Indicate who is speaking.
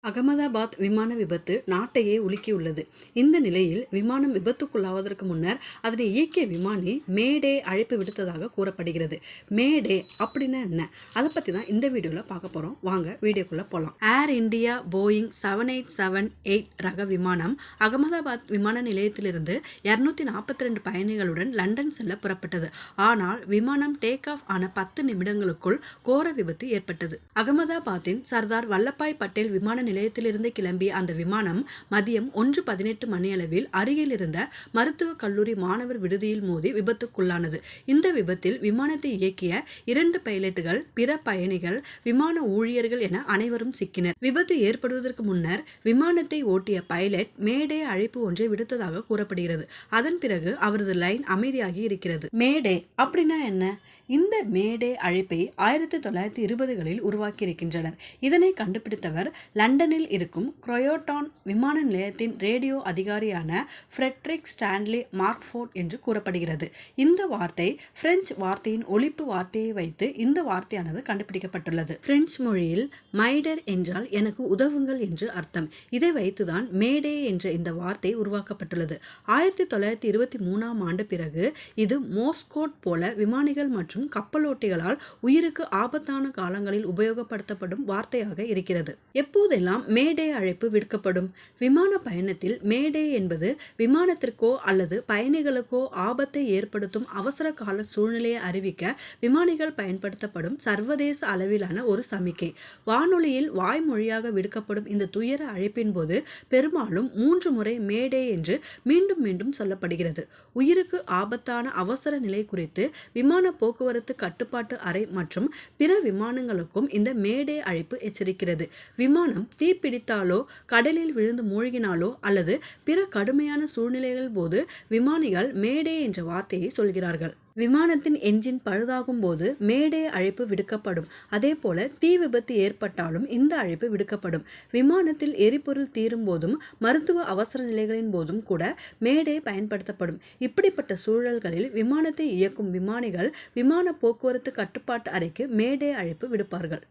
Speaker 1: அகமதாபாத் விமான விபத்து நாட்டையே உலுக்கியுள்ளது. இந்த நிலையில் விமானம் விபத்துக்குள்ளாவதற்கு முன்னர் அதனை இயக்கிய விமானி மேடே அழைப்பு விடுத்ததாக கூறப்படுகிறது. மேடே அப்படின்னா என்ன? அதை பற்றி தான் இந்த வீடியோவில் பார்க்க போகிறோம். வாங்க வீடியோக்குள்ளே போகலாம். ஏர் இந்தியா போயிங் 7878 ரக விமானம் அகமதாபாத் விமான நிலையத்திலிருந்து 242 பயணிகளுடன் லண்டன் செல்ல புறப்பட்டது. ஆனால் விமானம் டேக் ஆஃப் ஆன 10 நிமிடங்களுக்குள் கோர விபத்து ஏற்பட்டது. அகமதாபாத்தின் சர்தார் வல்லபாய் பட்டேல் விமான நிலையத்திலிருந்து கிளம்பிய அந்த விமானம் மதியம் 1:18 மணியளவில் அருகில் இருந்த மருத்துவக் கல்லூரி மாணவர் விடுதியில் மோதி விபத்துக்குள்ளானது. இந்த விபத்தில் விமானத்தை இயக்கிய 2 பைலட்டுகள், பிற பயணிகள், விமான ஊழியர்கள் என அனைவரும் சிக்கினர். விபத்து ஏற்படுவதற்கு முன்னர் விமானத்தை ஓட்டிய பைலட் மேடே அழைப்பு ஒன்றை விடுத்ததாக கூறப்படுகிறது. அதன் பிறகு அவரது லைன் அமைதியாகி இருக்கிறது. மேடே அப்படின்னா என்ன? இந்த மேடே அழைப்பை 1920களில் உருவாக்கியிருக்கின்றனர். இதனை கண்டுபிடித்தவர் லண்டனில் இருக்கும் க்ரோயோட்டான் விமான நிலையத்தின் ரேடியோ அதிகாரியான ஃப்ரெட்ரிக் ஸ்டான்லி மார்க்ஃபோர்ட் என்று கூறப்படுகிறது. இந்த வார்த்தை பிரெஞ்சு வார்த்தையின் ஒலிப்பு வார்த்தையை வைத்து இந்த வார்த்தையானது கண்டுபிடிக்கப்பட்டுள்ளது. பிரெஞ்சு மொழியில் மைடர் என்றால் எனக்கு உதவுங்கள் என்று அர்த்தம். இதை வைத்துதான் மேடே என்ற இந்த வார்த்தை உருவாக்கப்பட்டுள்ளது. 1923ஆம் ஆண்டு பிறகு இது மோஸ்கோட் போல விமானிகள் மற்றும் கப்பலோட்டிகளால் உயிருக்கு ஆபத்தான காலங்களில் உபயோகப்படுத்தப்படும் வார்த்தையாக இருக்கிறது. எப்போதெல்லாம் மேடே அழைப்பு விடுக்கப்படும்? விமான பயணத்தில் மேடே என்பது விமானத்திற்கோ அல்லது பயணிகளுக்கோ ஆபத்தை ஏற்படுத்தும் அவசர கால சூழ்நிலையை அறிவிக்க விமானிகள் பயன்படுத்தப்படும் சர்வதேச அளவிலான ஒரு சமிக்கை. வானொலியில் வாய்மொழியாக விடுக்கப்படும் இந்த துயர அழைப்பின் போது பெரும்பாலும் 3 முறை மேடே என்று மீண்டும் மீண்டும் சொல்லப்படுகிறது. உயிருக்கு ஆபத்தான அவசர நிலை குறித்து விமான போக்குவரத்து கட்டுப்பாட்டு அறை மற்றும் பிற விமானங்களுக்கும் இந்த மேடே அழைப்பு எச்சரிக்கிறது. விமானம் தீப்பிடித்தாலோ, கடலில் விழுந்து மூழ்கினாலோ அல்லது பிற கடுமையான சூழ்நிலைகள் போது விமானிகள் மேடே என்ற வார்த்தையை சொல்கிறார்கள். விமானத்தின் என்ஜின் பழுதாகும் போது மேடே அழைப்பு விடுக்கப்படும். அதே போல தீ விபத்து ஏற்பட்டாலும் இந்த அழைப்பு விடுக்கப்படும். விமானத்தில் எரிபொருள் தீரும் போதும் மருத்துவ அவசர நிலைகளின் போதும் கூட மேடே பயன்படுத்தப்படும். இப்படிப்பட்ட சூழல்களில் விமானத்தை இயக்கும் விமானிகள் விமான போக்குவரத்து கட்டுப்பாட்டு அறைக்கு மேடே அழைப்பு விடுப்பார்கள்.